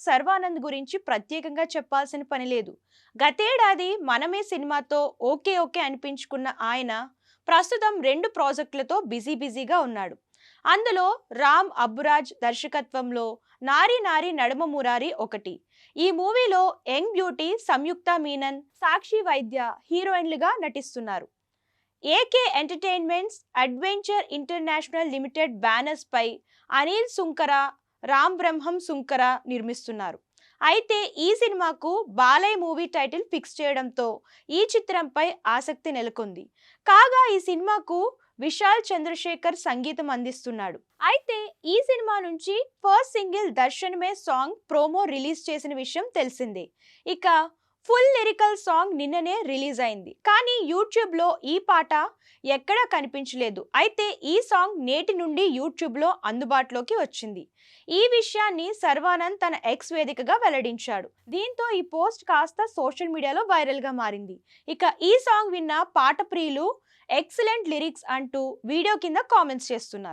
శర్వానంద్ గురించి ప్రత్యేకంగా చెప్పాల్సిన పని లేదు. గతేడాది మనమే సినిమాతో ఓకే ఓకే అనిపించుకున్న ఆయన ప్రస్తుతం 2 ప్రాజెక్టులతో బిజీగా ఉన్నాడు. అందులో రామ్ అబ్బురాజ్ దర్శకత్వంలో నారి నారి నడుమ మురారి ఒకటి. ఈ మూవీలో యంగ్ బ్యూటీ సంయుక్త మీనన్, సాక్షి వైద్య హీరోయిన్లుగా నటిస్తున్నారు. AK entertainments, adventure international limited banners పై అనిల్ సుంకర, రామ్ బ్రహ్మం సుంకర నిర్మిస్తున్నారు. అయితే ఈ సినిమాకు బాలయ్య మూవీ టైటిల్ ఫిక్స్ చేయడంతో ఈ చిత్రంపై ఆసక్తి నెలకొంది. కాగా ఈ సినిమాకు విశాల్ చంద్రశేఖర్ సంగీతం అందిస్తున్నాడు. అయితే ఈ సినిమా నుంచి ఫస్ట్ సింగిల్ దర్శన్ మే సాంగ్ ప్రోమో రిలీజ్ చేసిన విషయం తెలిసిందే. ఇక ఫుల్ లిరికల్ సాంగ్ నిన్ననే రిలీజ్ అయింది. కానీ యూట్యూబ్లో ఈ పాట ఎక్కడా కనిపించలేదు. అయితే ఈ సాంగ్ నేటి నుండి యూట్యూబ్లో అందుబాటులోకి వచ్చింది. ఈ విషయాన్ని శర్వానంద్ తన ఎక్స్ వేదికగా వెల్లడించాడు. దీంతో ఈ పోస్ట్ కాస్త సోషల్ మీడియాలో వైరల్గా మారింది. ఇక ఈ సాంగ్ విన్న పాట ప్రియులు ఎక్సలెంట్ లిరిక్స్ అంటూ వీడియో కింద కామెంట్స్ చేస్తున్నారు.